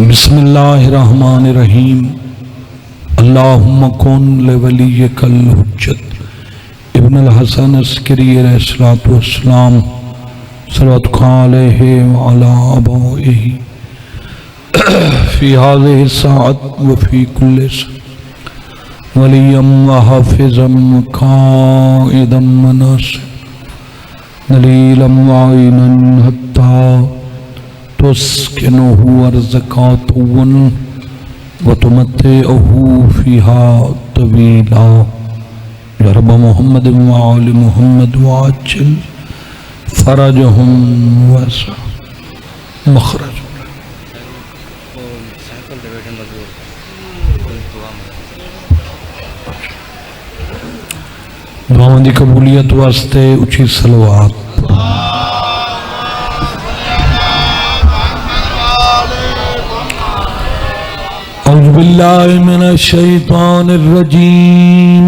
بسم اللہ الرحمن الرحیم اللہم کن لولیک الحجت ابن الحسن عسکری علیہ السلام صلوات علیہ وعلا آبائہ فی هذه الساعة وفی کل ساعة ولیا وحافظا قائدا مناصرا دلیلا وعینا حتی تسکنہ ارزقا طوّن وتمتعہ فیہا طویلا یا رب محمد وآل محمد وعجل فرجہم واسع مخرج دعاؤں دی قبولیت واسطے اچھی صلوات اعوذ باللہ من الشیطان الرجیم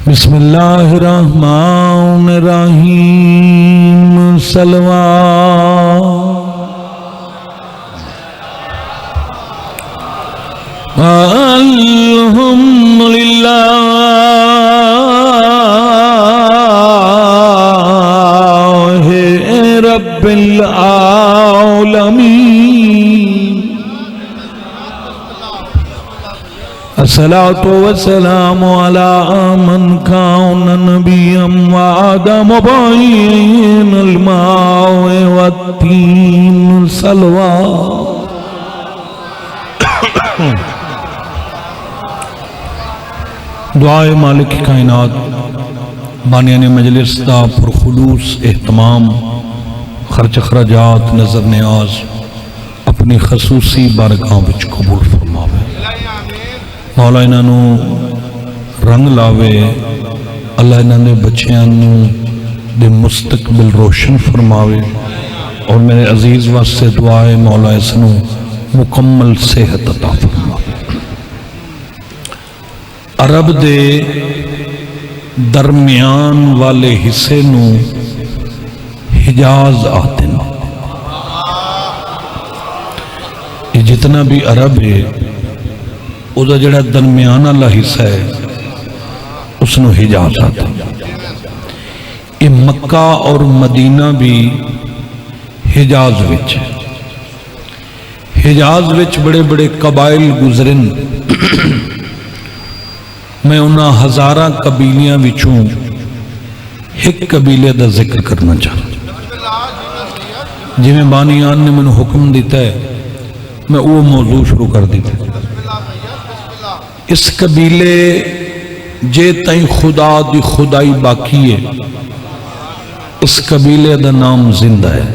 بسم اللہ الرحمن الرحیم صلوات الحمدللہ رب العالمین الصلاة والسلام على من كان نبيا وآدم بين الماء والتين صلوات دعائے مالک کائنات بانیان مجلس دا پرخلوص اہتمام خرچ اخراجات نظر نیاز اپنی خصوصی بارگاہ وچ قبول فرماوے مولا انہوں رنگ لاوے اللہ انہوں بچیاں دے مستقبل روشن فرماوے اور میرے عزیز واسطے دعائے مولا اسنو مکمل صحت عطا فرماوے عرب دے درمیان والے حصے نو حجاز آتے ہیں یہ جتنا بھی عرب ہے او دا جڑا درمیان اللہ حصہ ہے اس نو حجاز آتے ہیں یہ مکہ اور مدینہ بھی حجاز وچ حجاز وچ بڑے بڑے قبائل گزرن میں انہاں ہزاراں قبیلیاں وچوں ایک قبیلے دا ذکر کرنا چاہتا جی میں بانیان نے منو حکم دیتا ہے میں وہ موضوع شروع کر دیتا ہے اس قبیلے جے تائیں خدا دی خدائی باقی ہے اس قبیلے دا نام زندہ ہے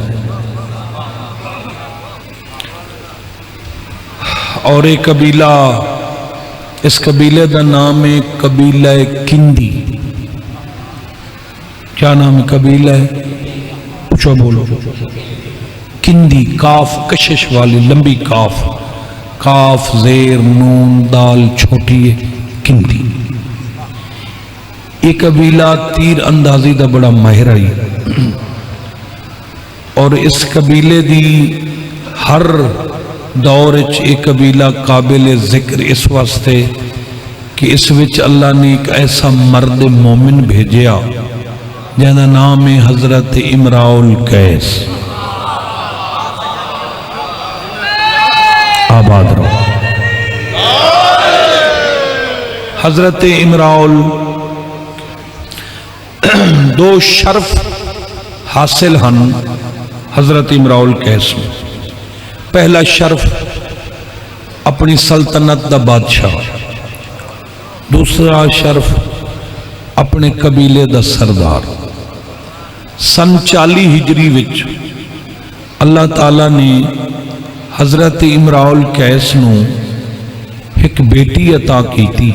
اور ایک قبیلہ اس قبیلے دا نام ہے قبیلہ کندی کیا نام ہے قبیلہ ہے پوچھو بولو کندی کاف کشش والی لمبی کاف کاف زیر نون دال چھوٹی ہے کندی ایک قبیلہ تیر اندازی دا بڑا ماہر آئی اور اس قبیلے دی ہر دور ایک قبیلہ قابل ذکر اس واسطے کہ اس وچ اللہ نے ایک ایسا مرد مومن بھیجیا جہاں نام ہے حضرت امراء القیس آباد رہو حضرت امراء دو شرف حاصل ہن حضرت امراء القیس میں پہلا شرف اپنی سلطنت دا بادشاہ دوسرا شرف اپنے قبیلے دا سردار سن 40 ہجری وچ اللہ تعالیٰ نے حضرت امراء القیس نو ایک بیٹی عطا کی تھی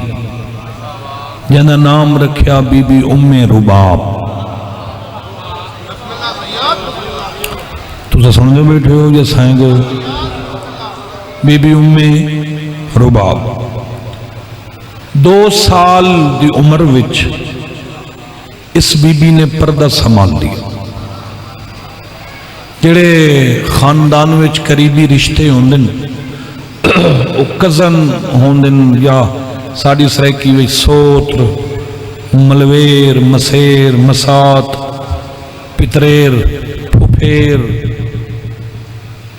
جنہا نام رکھیا بی بی ام رباب تو سن دے بیٹھے ہو یا سائیں گو بی بی ام رباب 2 سال دی عمر وچ اس بی بی نے پردہ سنبھال لیا جڑے خاندان وچ قریبی رشتے ہوندے او کزن ہوندے یا ساڈی سرائکی وچ سوتر ملویر مسیر مسات پتریر پھپھیر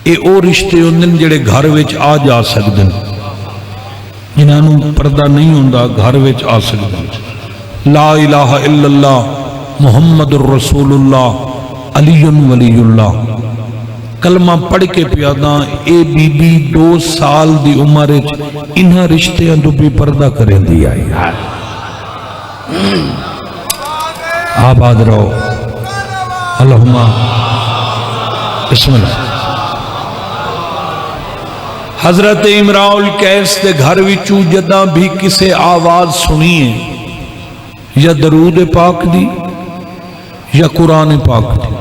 اے او رشتے ہوندے جڑے گھر وچ آ جا سکدے جنہاں نوں پردہ نہیں ہوندا گھر وچ آ سکدے لا الہ الا اللہ محمد الرسول اللہ علی ولی اللہ کلمہ پڑھ کے پیاداں اے بی بی 2 سال دی عمر انہاں رشتیاں تو بھی پردہ کریں دی آئی آباد رہو اللہم بسم اللہ حضرت امراء القیس دے گھر وچوں جداں بھی کسے آواز سنیے یا درود پاک دی یا قرآن پاک دی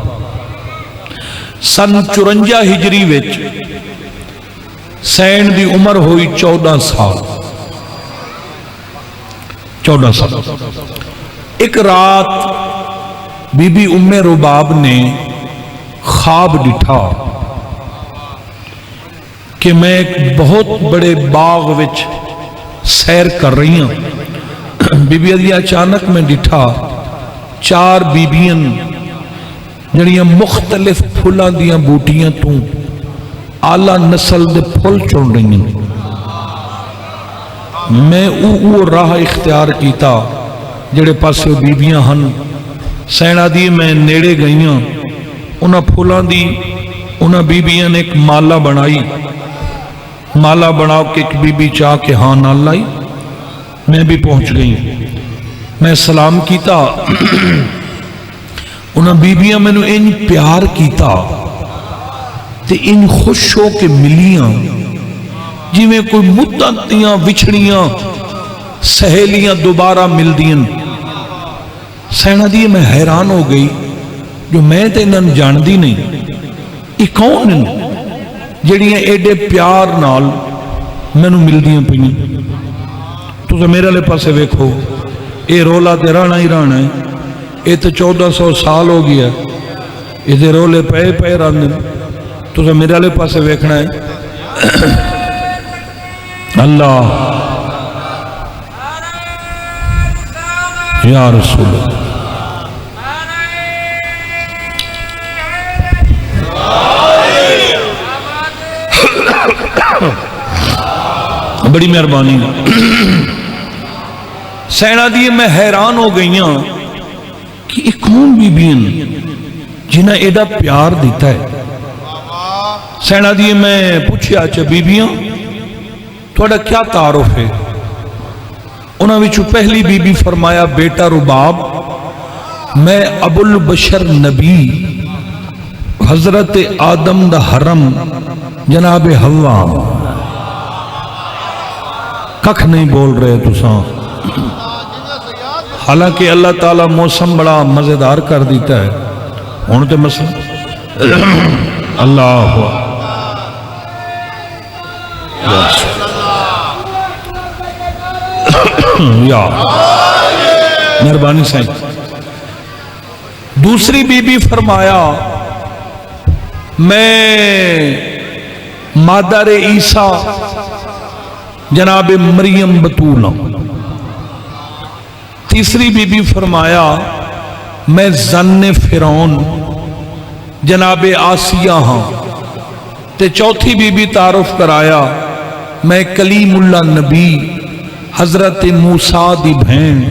سن 54 ہجری وچ سین دی عمر ہوئی 14 سال 14 سال ایک رات بی بی ام رباب نے خواب ڈٹھا کہ میں ایک بہت بڑے باغ وچ سیر کر رہی ہوں بی بی علی اچانک میں ڈٹھا 4 بیبیاں جڑیاں مختلف پھلاں دیاں بوٹیاں تو اعلیٰ نسل دے پھل چن رہی ہیں میں او راہ اختیار کیتا جڑے پاسے بیبیاں ہن سینا دی میں نیڑے گئیاں انہاں پھلاں دی انہاں بیبیاں نے ایک مالا بنائی مالا بناو کہ ایک بی بی چاہ کے ہاں نال لائی میں بھی پہنچ گئی میں سلام کیتا انہاں بیبیاں میں نے ان پیار کیتا تے ان خوش ہو کے ملیاں جی میں کوئی مدتیاں وچھڑیاں سہیلیاں دوبارہ مل دین سینہ دی میں حیران ہو گئی جو میں تے انہاں جان دی نہیں یہ کون ہیں جڑیاں ایڈے پیار نال میں نے مل دیاں پہنی تو سے میرے لے پاسے ویکھو اے رولا تے رانا ہی رانا ہے اے تے 1400 سال ہو گیا اے تے رولے پے راندے تو سے میرے لے پاسے ویکھنا ہے اللہ یا رسول اللہ بڑی مہربانی سینہ دیئے میں حیران ہو گئیاں کہ یہ کون بی بیاں جنہیں ایڈا پیار دیتا ہے سینہ دیئے میں پوچھے آچھا بی بیاں توڑا کیا تعارف ہے انہاں وچوں پہلی بی بی فرمایا بیٹا رباب میں ابو البشر نبی حضرت آدم دا حرم جناب حوا ککھ نہیں بول رہے تو ساں حالانکہ اللہ تعالیٰ موسم بڑا مزیدار کر دیتا ہے ہونے مسئلہ اللہ یا مہربانی سائیں دوسری بی بی فرمایا میں مادر عیسیٰ جناب مریم بطول ہوں تیسری بی بی فرمایا میں زن فرعون جناب آسیہ ہوں تے چوتھی بی بی تعارف کرایا میں کلیم اللہ نبی حضرت موسیٰ دی بہن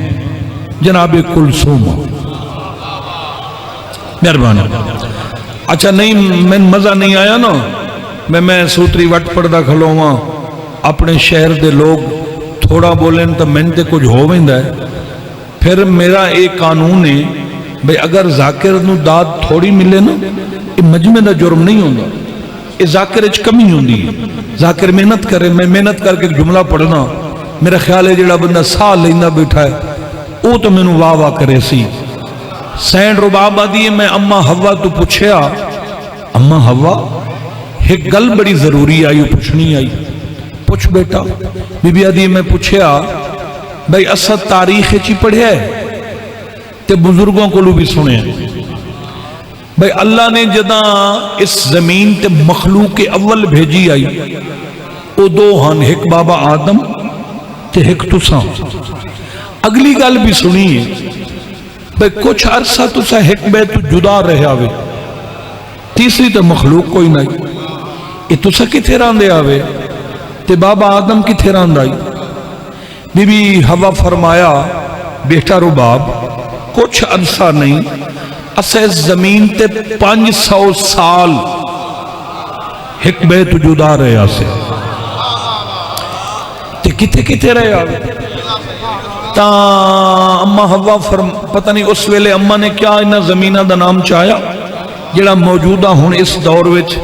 جناب کلثوم ہوں مہربانی اچھا نہیں میں مزہ نہیں آیا نا میں سوتری وٹ پردہ کھلواں اپنے شہر دے لوگ تھوڑا بولیں تو میں تے کچھ ہو ویندا ہے پھر میرا ایک قانون ہے بھئی اگر ذاکر نو داد تھوڑی ملے نا یہ مجمع دا جرم نہیں ہوندہ یہ ذاکر اچھ کمی ہوندی ہے ذاکر محنت کرے میں محنت کر کے جملہ پڑھنا میرا خیال ہے جڑا بندہ سال لیندہ بیٹھا ہے او تو میں نو واہ واہ کرے سی سین رباب آدھی میں اماں حوا تو پوچھیا اماں حوا ایک گل بڑی ضروری آئی پوچھنی آئی پوچھ بیٹا بی بی آدھی میں پوچھیا بھئی اسد تاریخ چی پڑھے ہے تے بزرگوں کو لو بھی سنے بھئی اللہ نے جداں اس زمین تے مخلوق اول بھیجی آئی او دو ہن، ایک بابا آدم تے ایک تساں. اگلی گل بھی سنیے بھئی کچھ عرصہ تساں ایک بے تو جدا رہے آوے، تیسری تے مخلوق کوئی نہیں، یہ تساں کتھے راندے آوے تے بابا آدم کتھے راند آئی. بی بی حوا فرمایا بیٹا رباب کچھ عرصہ نہیں، اسے اس زمین تے 500 سال ایک بے تو جدا رہے آسے. تے کتھے کتھے رہے آوے تا اماں حوا پتہ نہیں اس ویلے اماں نے کیا انہا زمینہ دا نام چاہیا جڑا موجودہ ہون اس دور وچ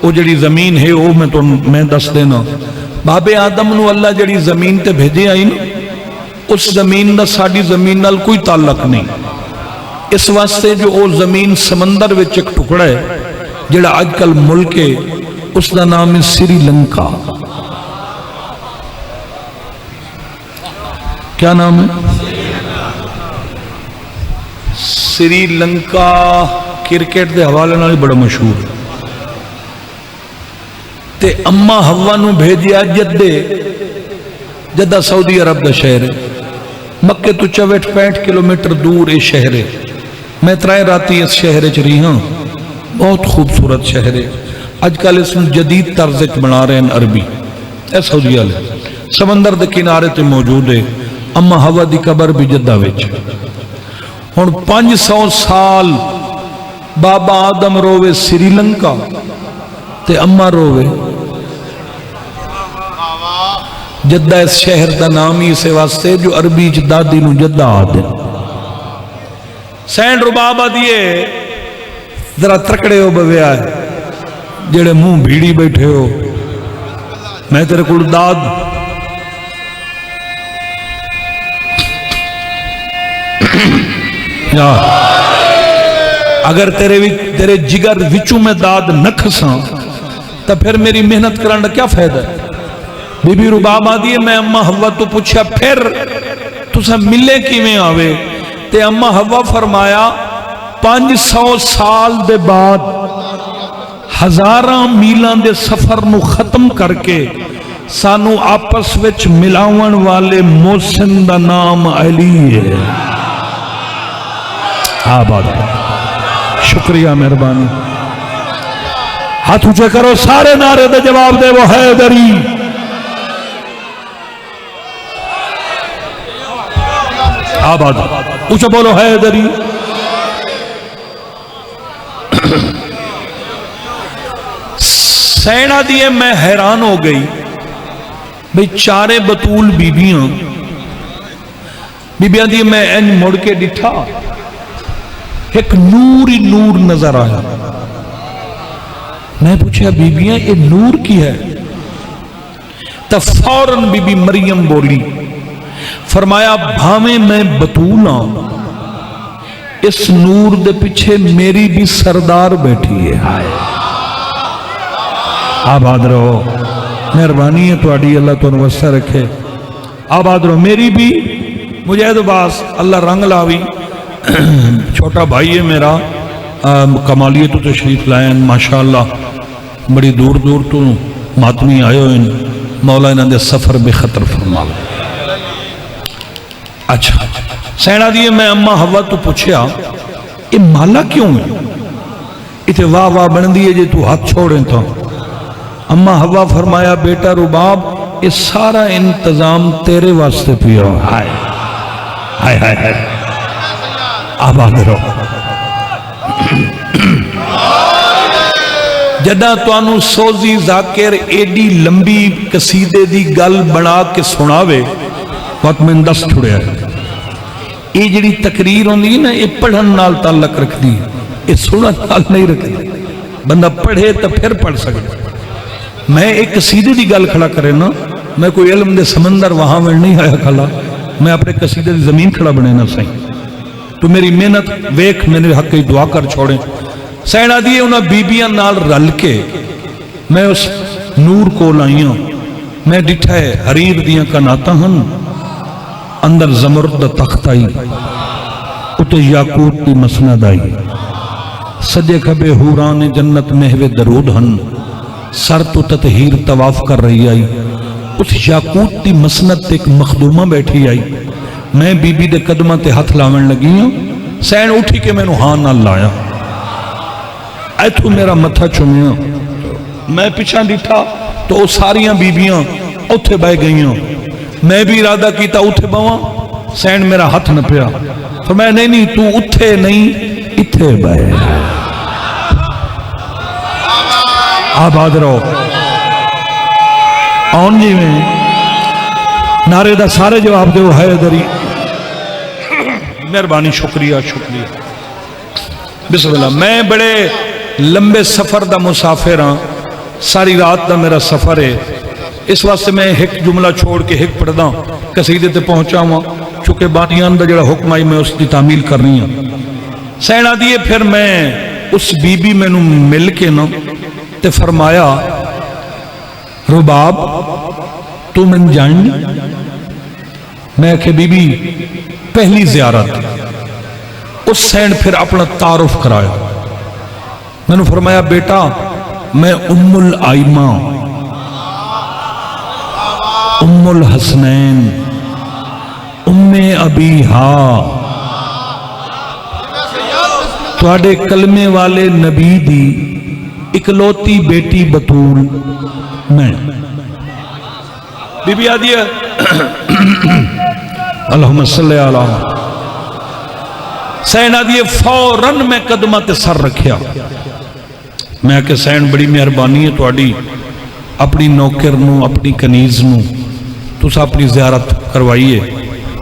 وہ جڑی زمین ہے وہ میں دس دینا. بابے آدم نو اللہ جڑی زمین تے بھیجے آئی نا اس زمین دا ساڑی زمین نال کوئی تعلق نہیں. اس واسطے جو وہ زمین سمندر وچ ایک ٹکڑا ہے جڑا آج کل ملک ہے اس دا نام ہے سری لنکا. کیا نام ہے؟ سری لنکا کرکٹ دے حوالے نال بڑا مشہور تے اماں حوا نو بھیجیا جدہ سعودی عرب دا شہر ہے. مکہ تو 64-65 کلومیٹر دور یہ شہر ہے. میں ترائے راتی اس شہر چ رہی ہاں، بہت خوبصورت شہر ہے. آج کل اس میں جدید طرز بنا رہے ہیں عربی. اے سعودی عرب سمندر دے کنارے تے موجود ہے. اماں حوا دی قبر بھی جدہ وچ. ہن 500 سال بابا آدم روے سری لنکا تے اماں روے جدہ. اس شہر دا نام ہی اسے واسطے جو عربی چ دادی نو جدہ آدھے. سینڈ ربابہ دیئے ذرا ترکڑے ہو بویا ہے جڑے منہ بھیڑی بیٹھے ہو، میں تیرے کل داد اگر تیرے جگر وچوں میں داد نہ کھساں تو پھر میری محنت کرنے کیا فائدہ ہے. بی بی ربابہ دیئے میں اماں حوا تو پوچھا پھر تسا ملے کی میں آوے تے اماں حوا فرمایا 500 سال دے بعد 1000 میلان دے سفر نو ختم کر کے سانو آپس وچ ملاون والے محسن دا نام علی ہے. آباد شکریہ مہربانی. ہاتھ اونچے کرو سارے نعرے دے جواب دے وہ حیدری. آباد اونچے بولو حیدری. سینہ دیئے میں حیران ہو گئی بھئی چارے بطول بیبیاں دیئے میں این مڑ کے ڈٹھا ایک نور ہی نور نظر آیا. میں پوچھا بیبیاں یہ نور کی ہے؟ تو فوراً بی بی مریم بولی فرمایا بھاویں میں بطولاں اس نور دے پیچھے میری بھی سردار بیٹھی ہے. آباد رہو مہربانی ہے تو اڈی اللہ تو نوسہ رکھے. آباد رہو میری بھی مجھے تو باس اللہ رنگ لاوی. چھوٹا بھائی ہے میرا کمالیے تو تشریف لائیں ماشاءاللہ بڑی دور دور تو ماتمی آئے ہوئے مولا انہاں دے سفر بے خطر فرما. اچھا سینہ دیئے میں اماں حوا تو پوچھیا یہ مالا کیوں ہے؟ اتے واہ واہ بن دیئے جے تو ہاتھ چھوڑیں تھا. اماں حوا فرمایا بیٹا رباب یہ سارا انتظام تیرے واسطے پیا. ہائے ہائے ہائے ہائے. آباد رہو. جدہ تو انو سوزی ذاکر ایڈی لمبی قصیدے دی گل بنا کے سناوے وقت میں دس چھوڑے ہے. یہ جڑی تقریر ہوندی نا یہ پڑھن نال تعلق رکھ دی، یہ سنن نال نہیں رکھ دی. بندہ پڑھے تو پھر پڑھ سکتا. میں ایک قصیدے دی گل کھڑا کرے نا، میں کوئی علم دے سمندر وہاں میں نہیں آیا کھلا، میں اپنے قصیدے دی زمین کھڑا بنے نہ سہیں. تو میری محنت ویکھ میرے حق کی دعا کر چھوڑیں. سینہ دیئے انہاں بیبیاں نال رل کے میں اس نور کو لائیاں. میں ڈٹھا ہے حریر دیاں کناتا ہن اندر زمرد تخت آئی اتے یاقوت دی مسند آئی. سجے کھبے حوران جنت محو درود ہن، سر تو تطہیر طواف کر رہی آئی، اس یاقوت دی مسند ایک مخدومہ بیٹھی آئی، میں بی بی دے قدمہ تے ہاتھ لاون لگی ہوں، سین اٹھی کے میں نو ہاں نہ لایا، ایتھو میرا متھا چومیا، میں پیچھا ڈٹھا تو وہ ساریاں بیبیاں اتھے بہ گئیاں، میں بھی ارادہ کیتا اتھے بواں، سین میرا ہاتھ نہ پیا، فرمایا نہیں تو اتھے نہیں اتھے بہ، آباد رہو آن جی میں نعرے دا سارے جواب دے وہ ہے دری، مہربانی شکریہ شکریہ بسم اللہ۔ میں بڑے لمبے سفر دا مسافر ہاں، ساری رات دا میرا سفر ہے، اس واسطے میں ایک جملہ چھوڑ کے ایک پڑھ دا قصیدے تے پہنچا ہوا، چونکہ بانیان دا جڑا حکم آئی میں اس کی تعمیل کر رہی ہوں۔ سینا دیئے پھر میں اس بی بی میں نو مل کے نا تے فرمایا رباب تو من جان، میں کہ بی بی پہلی زیارت، اس سین پھر اپنا تعارف کرایا، میں نے فرمایا بیٹا میں ام الائمہ ام الحسنین ام ابیہا تواڈے کلمے والے نبی دی اکلوتی بیٹی بطول میں۔ بی بی آدھی ہے اللہم صلی علیہ سین آدھی ہے فوراً میں قدمہ تے سر رکھیا، میں کہ سین بڑی مہربانی ہے تواڈی، اپنی نوکر نو اپنی کنیز نو تسا اپنی زیارت کروائیے،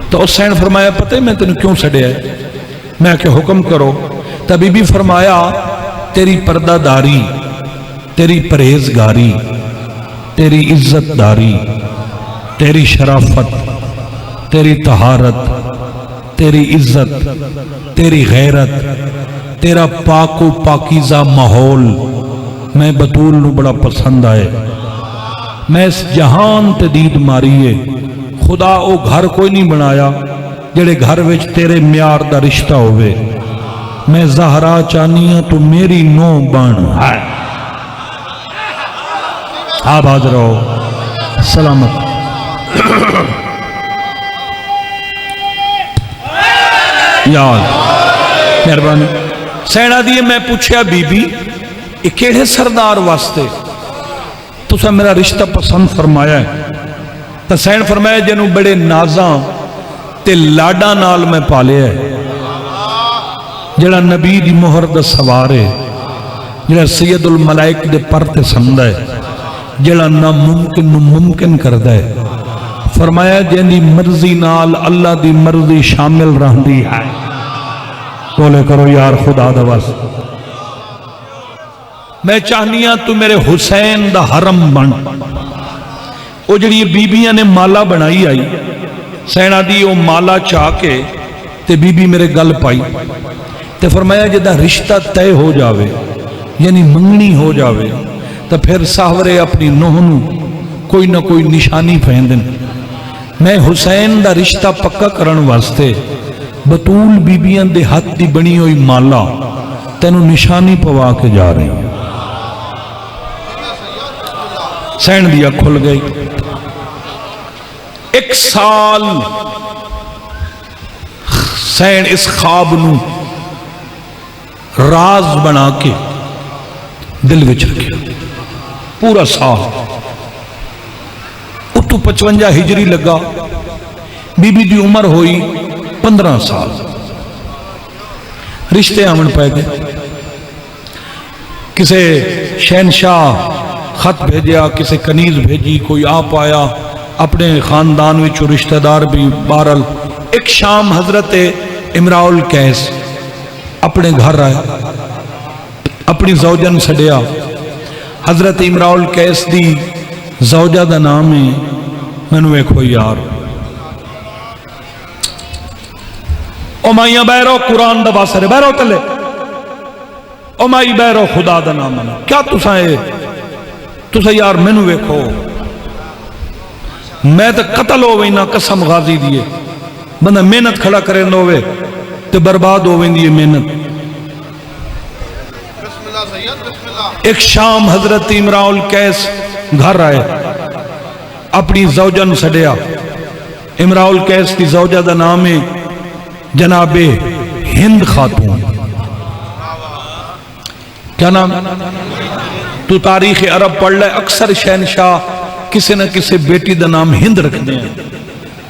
تو اس سین فرمایا پتہ ہے میں تینوں کیوں سڑیا ہے؟ میں کہ حکم کرو، تبھی بھی فرمایا تیری پردہ داری، تیری پرہیزگاری، تیری عزت داری، تیری شرافت، تیری طہارت، تیری عزت، تیری غیرت، تیرا پاک و پاکیزہ ماحول میں بطول نو بڑا پسند آئے، میں اس جہان تے دید ماریے، خدا او گھر کوئی نہیں بنایا جڑے گھر وچ تیرے میار دا رشتہ ہوئے، میں زہرا چانیاں تو میری نو بن ہے، آباد رہو سلامت۔ یاد مہربانی سینا دیئے میں پوچھیا بی بی یہ کیڑے سردار واسطے تو سا میرا رشتہ پسند فرمایا ہے؟ تو سین فرمایا جنہوں بڑے نازاں تے لاڈا نال میں پالے ہے، جڑا نبی دی مہر دا سوارے، جڑا سید الملائک دے پر تے سمدہ ہے، جڑا ناممکن ممکن کردہ ہے، فرمایا جن دی مرضی نال اللہ دی مرضی شامل رہندی ہے، بولے کرو یار خدا دا واسطہ، میں چاہنیاں تو میرے حسین دا حرم بن، او جڑی بیبیاں نے مالا بنائی آئی، سینا دی او مالا چاہ کے تے بی بی میرے گل پائی تے فرمایا جدہ رشتہ تے ہو جاوے یعنی منگنی ہو جاوے تو پھر ساورے اپنی نوہنو کوئی نہ کوئی نشانی پہندن، میں حسین دا رشتہ پکا کرن واسطے بطول بیبیاں دے ہاتھ دی بنی ہوئی مالا تینو نشانی پوا کے جا رہی ہیں۔ سین دیا کھل گئی، ایک سال سین اس خواب نو راز بنا کے دل وچ رکھیا، پورا سال اتو 55 ہجری لگا، بی بی دی عمر ہوئی 15 سال، رشتے آمن پائے گئے، کسے شہنشاہ خط بھیجیا، کسے کنیز بھیجی، کوئی آپ آیا اپنے خاندان وچو رشتہ دار بھی بارل۔ ایک شام حضرت امراء القیس اپنے گھر آیا، اپنی زوجن سڑیا، حضرت امراء القیس دی زوجہ دا نام ہے، میں نے ایک ہوئی یار او مائیاں بیرو قرآن دا باسرے بیرو تلے، او مائی بیرو خدا دا نام ہے، کیا تسا یار میں نے ایک ہو، میں تو قتل ہو وینا قسم غازی دیئے، بندہ محنت کھڑا کریں ہوئے تو برباد ہو وین دیئے محنت، ایک شام حضرت امراؤ القیس گھر آئے، اپنی زوجہ نو سڈیا۔ امراؤ القیس کی زوجہ دا نام ہے جناب ہند خاتون۔ کیا نام؟ تو تاریخ عرب پڑھ لے، اکثر شہنشاہ کسی نہ کسی بیٹی دا نام ہند رکھتے ہیں۔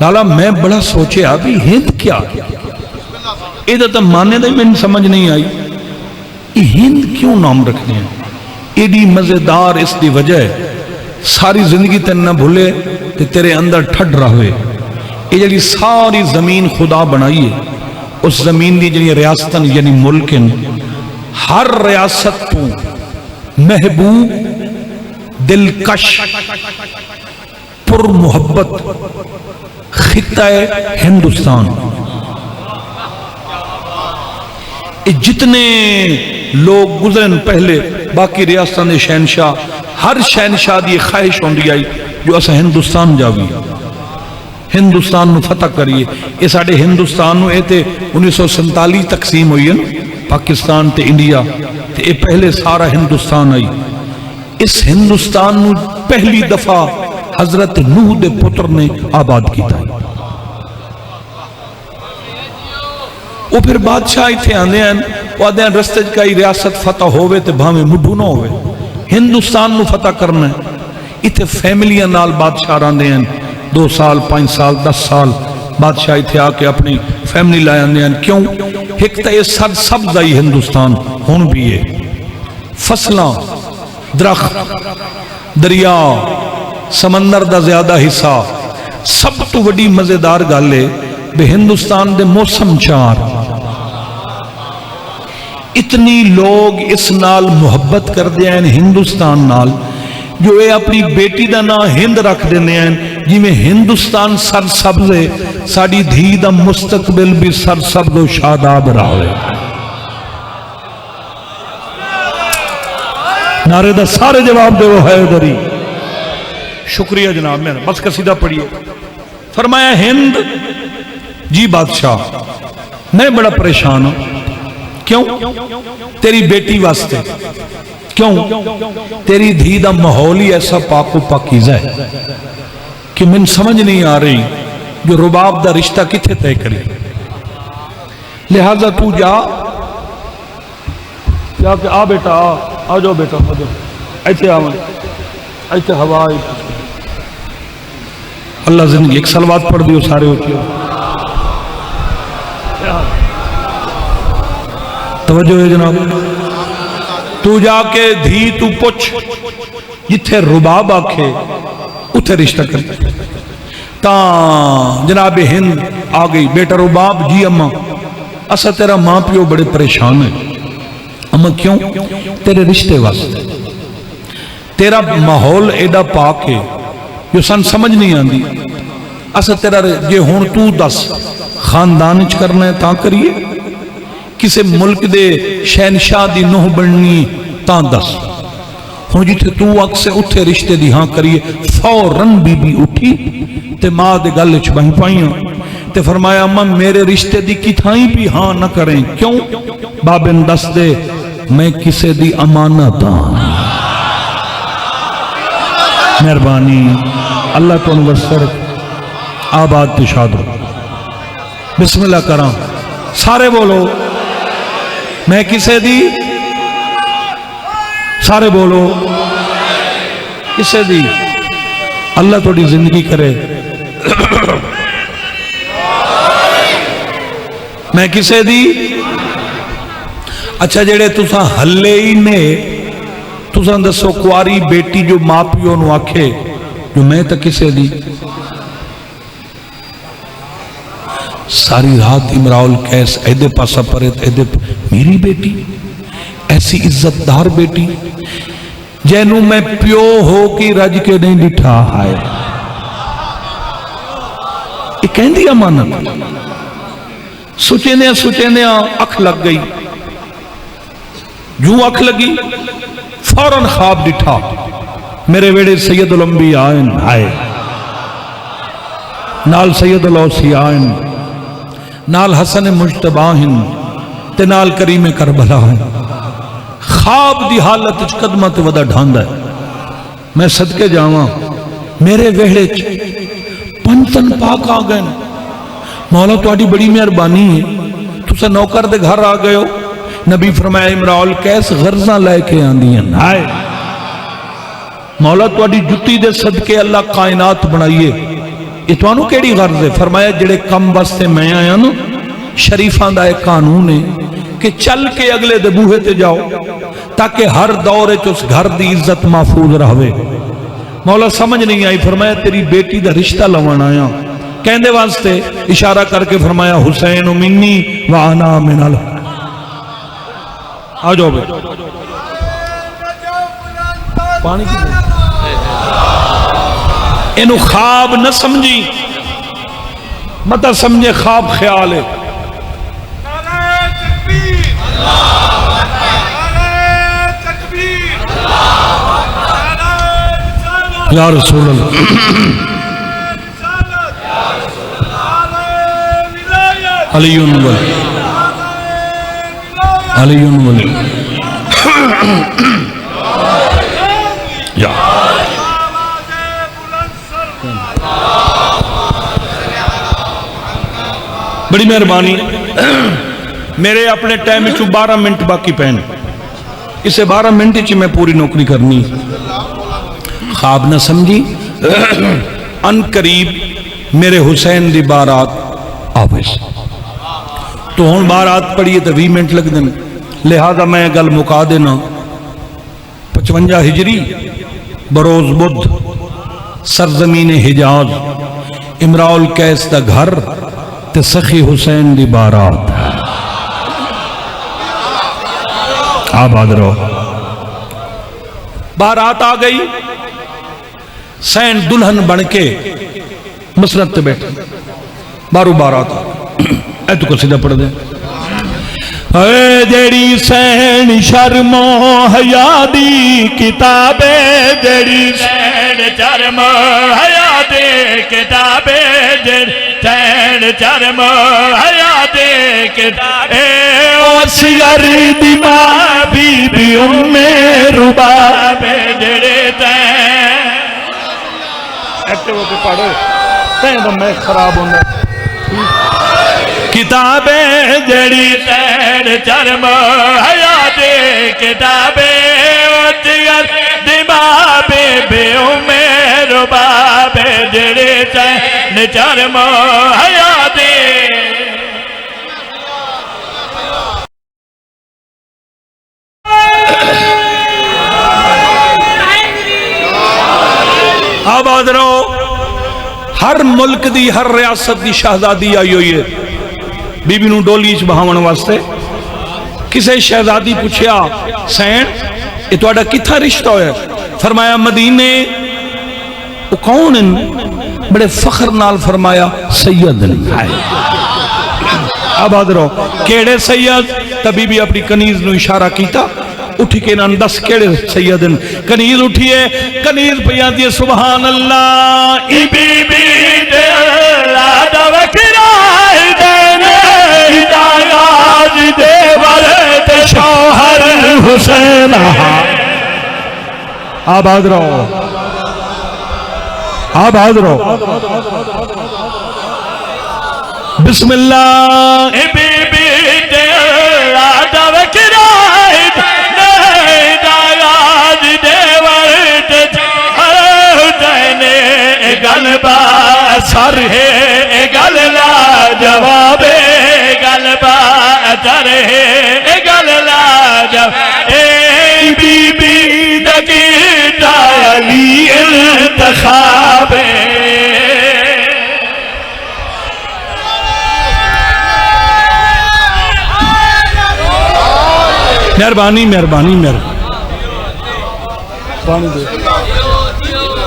لالا میں بڑا سوچے ابھی ہند کیا، ادھر تو مانے دا میں سمجھ نہیں آئی، یہ ہند کیوں نام رکھتے ہیں؟ ایڈی مزیدار اس دی وجہ ہے، ساری زندگی تین نہ بھولے تے تیرے اندر ٹھڈ رہے۔ یہ جڑی ساری زمین خدا بنائی ہے، اس زمین دی جڑی ریاستن یعنی ملکن، ہر ریاست تو محبوب، دلکش، پر محبت خطہ ہندوستان۔ جتنے لوگ گزرن پہلے باقی ریاستان دے شہنشاہ، ہر شہنشاہ دی خواہش ہوندی آئی جو اسا ہندوستان جاوی، ہندوستان نو فتح کریے۔ یہ ساڑھے ہندوستان نو ایتے 1947 تقسیم ہوئی ہے، پاکستان تے انڈیا تے اے پہلے سارا ہندوستان آئی۔ اس ہندوستان نو پہلی دفعہ حضرت نوح دے پتر نے آباد کیتا ہے۔ وہ پھر بادشاہ تھے آندے ہیں، وہ آدھے ہیں رستے کئی ریاست فتح ہوئے تے بھامے مڈھو نہ ہوئے، ہندوستان نو فتح کرنا ہے۔ اتھے فیملیاں نال بادشاہ آندے ہیں، 2 سال 5 سال 10 سال بادشاہ تھے آ کے اپنی فیملی لائے آندے ہیں۔ کیوں؟ ایک تا یہ سر سبز آئی ہندوستان ہون بھی ہے، فصلاں، درخت، دریا، سمندر دا زیادہ حصہ، سب تو بڑی مزیدار گل ہے بے ہندوستان دے موسم چار، اتنی لوگ اس نال محبت کر دے ہیں ہندوستان نال، جو اے اپنی بیٹی دا نا ہند رکھ دینے ہیں، جی میں ہندوستان سر سبز ہے، ساڑی دھی دا مستقبل بھی سر سبز و شاداب رہے۔ نعرے دا سارے جواب دے وہ ہے ادھری۔ شکریہ جناب، میں بس قصیدہ پڑھیے۔ فرمایا ہند جی بادشاہ میں بڑا پریشان ہوں، کیوں؟ تیری بیٹی واسطے، کیوں؟ تیری دھی دا ماحول ہی ایسا پاک و پاکیزہ ہے کہ من سمجھ نہیں آ رہی جو رباب دا رشتہ کتھے طے کرے، لہذا تو جا کہ آ بیٹا آ جاؤ بیٹا، ایسے آویں ایسے ہوا آئی۔ اللہ زندگی ایک سلوات پڑھ دیو سارے ہوتی ہو، توجہ ہے جناب۔ تو جا کے دھی تو پوچھ جتھے رباب آکھے اتھے رشتہ کر۔ تاں جناب ہند آ گئی، بیٹا رباب جی اماں اسا تیرا ماں پیو بڑے پریشان ہے۔ اماں کیوں؟ تیرے رشتے واسطے، تیرا ماحول ایڈا پاک ہے جو سن سمجھ نہیں آندی، اسا تیرا جے ہون تو دس خاندان اچ کرنا ہے تاں کریے، کسے ملک دے شہنشاہ دی نوح بننی تاں دس، ہوں جتھے تو اکسے اتھے رشتے دی ہاں کریے۔ فوراً بی بی اٹھی تے ماں دے گل چ بہن پائیاں تے فرمایا اماں میرے رشتے دی کتھائیں بھی ہاں نہ کریں، کیوں؟ بابن دس دے میں کسے دی امانت ہاں۔ مہربانی اللہ تو انورسر آباد تشاد ہو۔ بسم اللہ کرام، سارے بولو میں کسے دی، سارے بولو کسے دی، اللہ توڑی زندگی کرے۔ میں کسے دی؟ اچھا جڑے تساں ہلے ہی نے، تساں دسو کواری بیٹی جو ماں پیو نو آکھے جو میں تا کسے دی؟ ساری رات امراؤ القیس ایدے پاسا پرت ایدے میری بیٹی ایسی عزت دار بیٹی جینوں میں پیو ہو کی رج کے نہیں ڈٹھا ہے، یہ کہیں دی امانت۔ سوچیندیاں اکھ لگ گئی، جو اکھ لگی فوراً خواب ڈٹھا، میرے ویڑے سید الانبیاء آئے، نال سید الاوصیاء، نال حسن مجتبی تے نال کریم کربلا۔ خواب دی حالت وچ قدماں تے ودا ڈھاندا ہے. میں صدقے جاواں میرے وہڑے چ پنجن پاک آ گئے. مولا تہاڈی بڑی مہربانی ہے تساں نوکر دے گھر آ گئے ہو. نبی فرمایا امراء القیس غرضاں لے کے آندیاں ہائے مولا تہاڈی جُتی دے صدقے اللہ کائنات بنائیے. یہ تانوں کیڑی غرض ہے؟ فرمایا جڑے کم واسطے میں آیا نا شریفاں دا ایک قانون ہے کہ چل کے اگلے دے بوہے تے جاؤ تاکہ ہر دور وچ اس گھر دی عزت محفوظ رہے. مولا سمجھ نہیں آئی. فرمایا تیری بیٹی دا رشتہ لوان آیا. کہندے واسطے اشارہ کر کے فرمایا حسین منی وانا من ال. آ جاؤ بے پانی کی اینو خواب نہ سمجھی متا سمجھے خواب خیال ہے. یا رسول اللہ علی ولی علی ولی یا بڑی مہربانی. میرے اپنے ٹائم 12 منٹ باقی پہنے اسے 12 منٹ چ میں پوری نوکری کرنی. خواب نہ سمجھی ان قریب میرے حسین دی بارات آویس تو ہون بارات پڑھیے تو 20 منٹ لگ دیں. لہذا میں گل مکا دینا 55 ہجری بروز بدھ سرزمین حجاز امراء القیس دا گھر تے سخی حسین دی بارات. آباد رہو. بارات آ گئی. سین دلہن بن کے مسرت تے بیٹھے بارو بارات اے تو کو سیدھا پڑھ دے. اے جیڑی سین شرم و حیا دی کتابے جیڑی سین شرم و حیا دی کتابے سین شرم و حیا دی کتابے اصغر دی ماں بی بی ام رباب جڑے ایکٹیو پہ پڑھو تین تو میں خراب ہونا کتابیں جڑی سین شرم و حیا دی کتابے دماغ بے ام رباب جڑے سین شرم و حیا دی. آباد رہو. ہر ملک دی ہر ریاست دی شہزادی آئی ہوئی ہے بی بی نو ڈولی چ بہاون واسطے. کسے شہزادی پوچھیا سین یہ تہاڈا کتھا رشتہ ہویا؟ فرمایا مدینے. وہ کون ہیں؟ بڑے فخر نال فرمایا سید. آباد رہو. کیڑے سید؟ تبھی بھی اپنی کنیز نو اشارہ کیتا. اٹھی کے نان 10 کیڑے سیدن. کنیز اٹھیے کنیز پیاں دیئے سبحان اللہ. ای بی بی دلا دا وکرائی دینے ہدایات دے ورد شوہر حسین. آباد رہو. آباد رہو. بسم اللہ. ای بی بی دلا دا وکرائی گلبا سر ہے گل لا جواب گلبا سر ہے گل لا جواب. اے بی بی دکیتا علی انتخاب. مہربانی مہربانی مہربانی.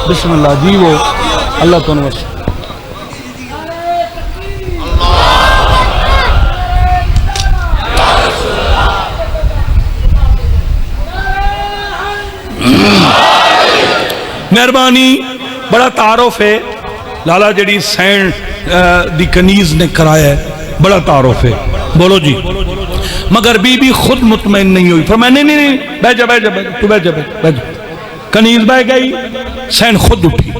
بسم اللہ جی. وہ اللہ تو نوش مہربانی. بڑا تعارف ہے لالا جڑی سین دی کنیز نے کرایا ہے. بڑا تعارف ہے. بولو جی. مگر بی بی خود مطمئن نہیں ہوئی، فرمایا نہیں نہیں نہیں بیٹھ جا بیٹھ جا تو بیٹھ جا بیٹھ جا۔ کنیز بہ گئی، حسین خود اٹھی،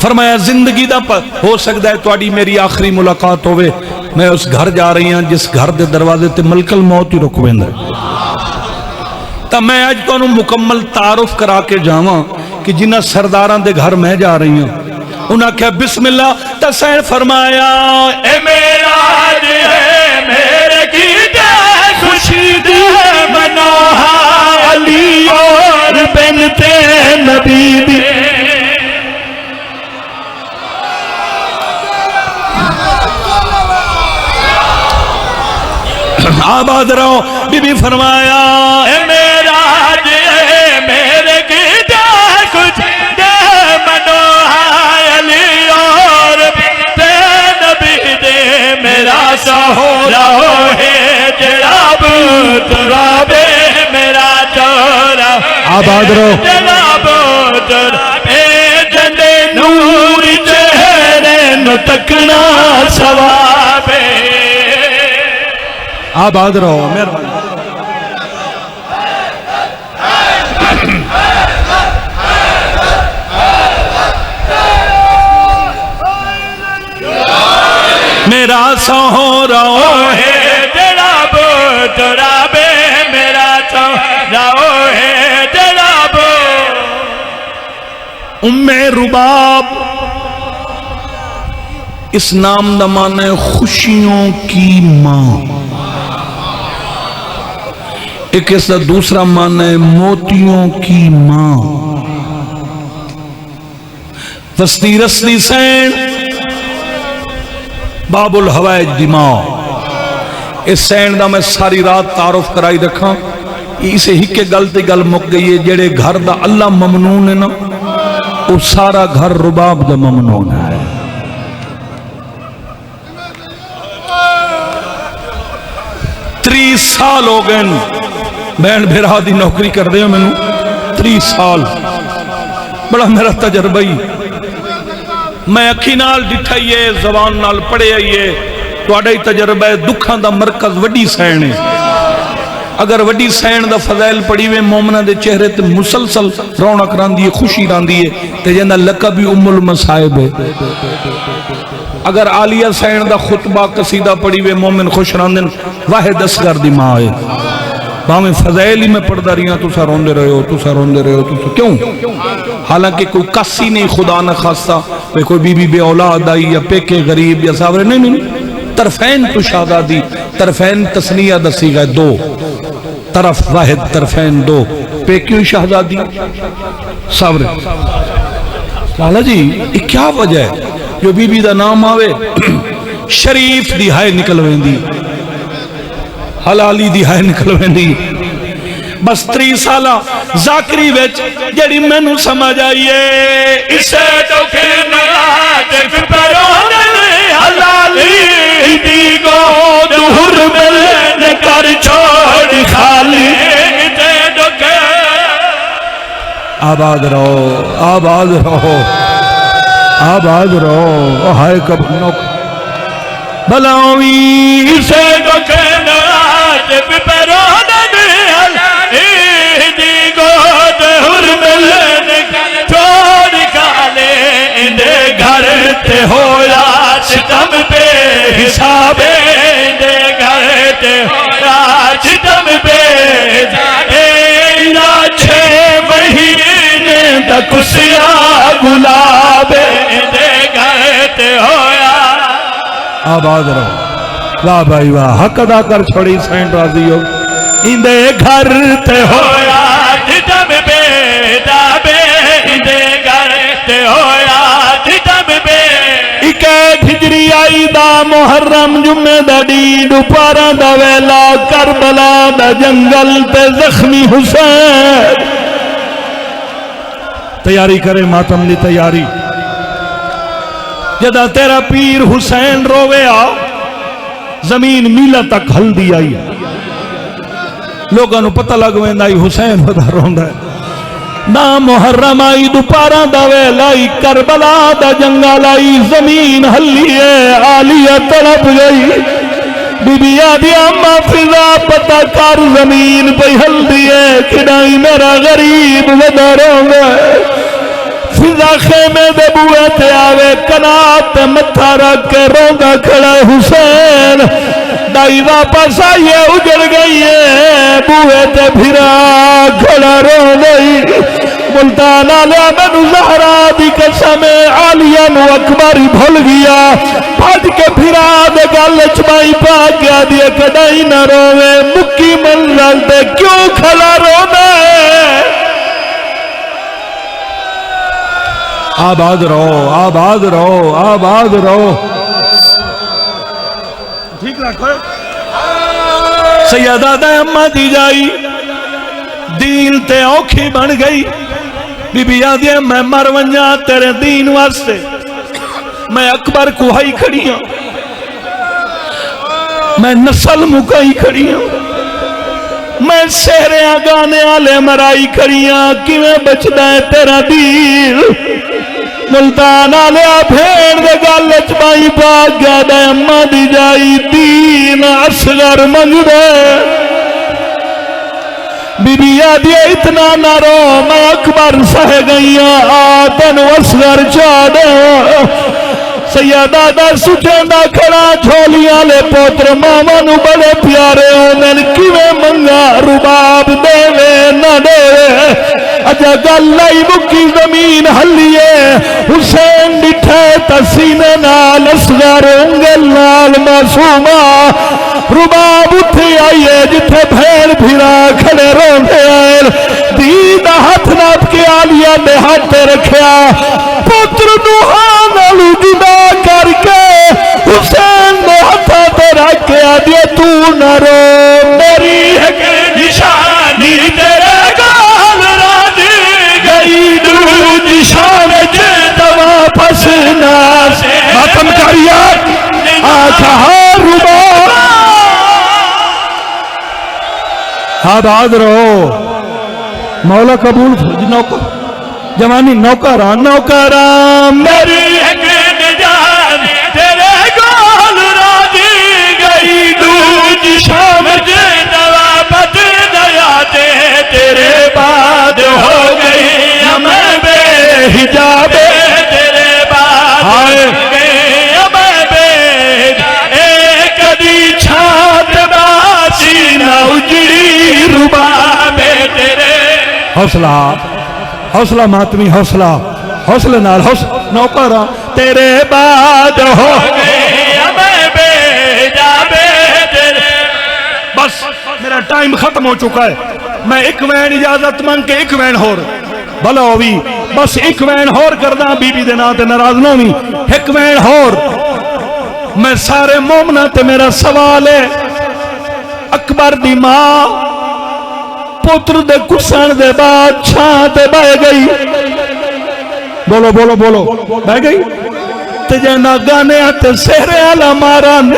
فرمایا زندگی دا ہو سکتا ہے تواڈی میری آخری ملاقات ہوئے، میں اس گھر جا رہی ہوں جس گھر دے دروازے تے ملک الموت ہی رک ویندا تا میں اج تانوں مکمل تعارف کرا کے جاواں کہ جنہ سرداراں دے گھر میں جا رہی ہوں۔ انہاں کہا بسم اللہ، تا حسین فرمایا اے میرا ہے میرے کی دے خوشی دے منوہا علی اور بنت نبی دی۔ آباد رہو، بی بی فرمایا اے میرا ہے میرے کی دے خوشی دے منوہا علی اور بنت نبی دے، میرا سہورا ہے جناب ترابے میرا چورا آباد رہو، جناب ترابے جندے نور چہرے نو تکنا ثوابے۔ آباد رہو، مہربانی۔ میرا سہورا ہے جناب ترابے میرا چورا ہے جناب۔ ام رباب اس نام دا معنی ہے خوشیوں کی ماں، ایک اس کا دوسرا معنی ہے موتیوں کی ماں۔ وسطی رسلی سین باب الحوائج دی ماں، اس سین دا میں ساری رات تعارف کرائی رکھا، اسے ہی کے گل تے گل مک گئی ہے، جڑے گھر دا اللہ ممنون ہے نا وہ سارا گھر رباب دا ممنون ہے۔ 30 سال ہو گئے بہن بھیرا دی نوکری کر دے میں 30 سال، بڑا میرا تجربہ ہی، میں اکھی نال ڈٹھائیے زبان نال پڑھے آئیے، تو اڈائی تجربہ ہے دکھاں دا مرکز وڈی سین ہے۔ اگر وڈی سین دا فضائل پڑھی وے مومنہ دے چہرے تے مسلسل رونق راندی ہے، خوشی راندی ہے، تے جنہ لقبی ام المصائب ہے۔ اگر عالیہ سین دا خطبہ قصیدہ پڑھی وے مومن خوش راندن، واحد اصغر دی ماں ہے۔ باہمیں فضائل ہی میں پڑھ دا رہی ہیں، تو سا روندے رہے ہو، تو سا روندے رہے ہو، تو سا کیوں؟ حالانکہ کوئی کسی نہیں خدا نہ خاصہ، کوئی بی بی بے اولاد آئی یا پیکے غریب یا ساورے، نہیں نہیں، طرفین تو شادادی، طرفین تسنیہ دسی گئے دو، طرف واحد طرفین دو، پیکیوں شہزادی ساورے۔ لالا جی یہ کیا وجہ ہے جو بی بی دا نام آوے شریف دی ہائے نکل ویندی، حلالی دی ہائے نکل ویندی؟ بس 30 سالہ ذاکری ویچ جڑی میں نو سمجھ آئیے، اسے تو ناطف پرونن حلالی دی گود حرمل کر چھوڑ خالی۔ اسے تو آباد رہو، آباد رہو، آباد رہو، ہائے کب نوک بلاوی۔ اسے تو ناطف پرونن حلالی دی گود حرمل کر چھوڑ خالی۔ اندے گھر تے ہویا ستم بے حساب، اندے گھر تے ہویا ستم بے حساب۔ 6 مہینے تک سیاہ گلاب، اندے گھر تے ہویا۔ آباد رہو، واہ بھائی واہ، حق ادا کر چھوڑی سین راضی ہو۔ اندے گھر تے ہویا ستم بے حساب، اندے گھر تے ہویا ستم بے۔ اکیٹ ہجری آئی دا محرم جمعہ دا ڈیڈ پارا دا ویلا کربلا دا جنگل تے زخمی حسین۔ تیاری کرے ماتم دی تیاری، جدا تیرا پیر حسین روے آ زمین میلہ تک ہل دی آئی، لوگاں نو پتہ لگ ویندا ای حسین ودا روندا ہے۔ نا محرم آئی دوپارا دا ویلا آئی کربلا دا جنگل آئی زمین ہلی ہے، عالیہ تڑپ گئی بی بی آدھی اما فضا پتہ کر زمین پہ ہل دیئے کھڑائی میرا غریب وداروں گا فضا خیمے دے بوئے تے آوے کنات متھا رکھ کے رونگا کھڑا حسین دائی واپس آئیے اجڑ گئی ہے بوئے تے بھرا کھڑا رو گئی ملتان آلیا میں زہرا دی قسم عالیہ نو اکبری بھول گیا پھٹ کے پھرا دے گل چمائی پا گیا دیے کڑائی نہ روے مکی منزل دے کیوں کھلا رونے آباد رہو آباد رہو آباد رہو ٹھیک رکھو سیدہ دے اممہ دی جائی دین تے اوکھی بن گئی بی بی آدھی میں مر ونجا تیرے دین واسطے میں اکبر کوہائی کھڑی ہوں میں نسل مکائی کھڑی ہوں میں سہریاں گانے آلے مرائی کھڑی ہوں کیویں بچدا ہے تیرا دین ملتان آلیا بھیڑ دے گالچ بائی پاک گیا دے اممہ دی جائی دین اصغر منگ دے بی بی آدھی اتنا نہ رو میں اکبر سہ گئی آتن اصغر چاہ دے سیدہ دا سچندہ کھڑا جھولیاں لے پوتر ماما نو بڑے پیارے ہونے کیویں منگا رباب دے وے نہ دے اجا گلائی مکی زمین ہلیے حسین ڈٹھے تسینے نال اصغر انگل نال معصومہ رباب اٹھی آئیے جتھے بھیڑ بھیرا کھڑے روندے آئے دید ہاتھ ناپ کے آلیہ نے ہاتھ رکھیا پتر نوحان علو جدا کر کے حسین نے ہاتھا تے رکھ کے آدھے تو نہ رو میری ایک نشانی تیرے گال راجی گئی دو نشان جیتا واپس ناس ماتم کاریا آجا ربا آباد رہو مولا قبول نوکر جوانی نوکران نوکران میری ایک نجان تیرے گال راجی گئی دو شام جیتا واپس نیاتے تیرے بعد ہو گئی ہمیں بے حجابے تیرے بعد ہو گئی ہمیں بے ایک دی چھات باسی نہ اجڑی ربابے تیرے حوصلہ حوصلہ ماتمی حوصلہ حوصلہ نال حوصلہ نوکرہ تیرے بعد ہو گئی ہمیں بے جابے تیرے بس میرا ٹائم ختم ہو چکا ہے میں ایک وین اجازت مانگ کے ایک وین ہور بھلا ہوئی بس ایک وین ہور کردہ بی بی دینا تے ناراض نہ ہوئی ایک وین ہور میں سارے مومنہ تے میرا سوال ہے اکبر دی ماں پتر دے کسان دے بعد چھاں تے بہ گئی بولو بولو بولو بہ گئی تے جانا گانے آتے سہرے علا ماران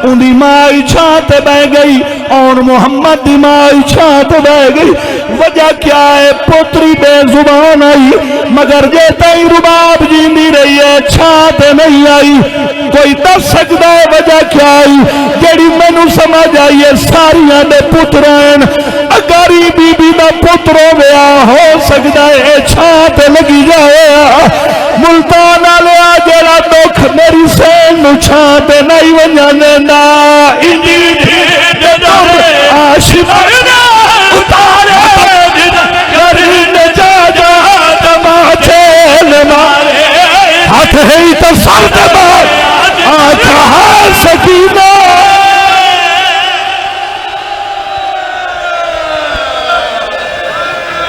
ان دی مائی چھاں تے بہ گئی اور محمد دی مائی چھاں تے بہ گئی وجہ کیا ہے پتری بے زبان آئی مگر جیتا ہی رباب جیندی رہی ہے چھاں تے نہیں آئی کوئی دس سکتا ہے وجہ کیا آئی جیڑی میں نو سمجھ آئیے ساریاں دے پترین اگاری بی بی دا پتروں ویا ہو سکتا ہے چھاں تے لگی جائے ملتان آلیا جیڑا دکھ میری سین نو چھاں تے نہیں ونجانے دا انجی دھیر دے عاشق اتار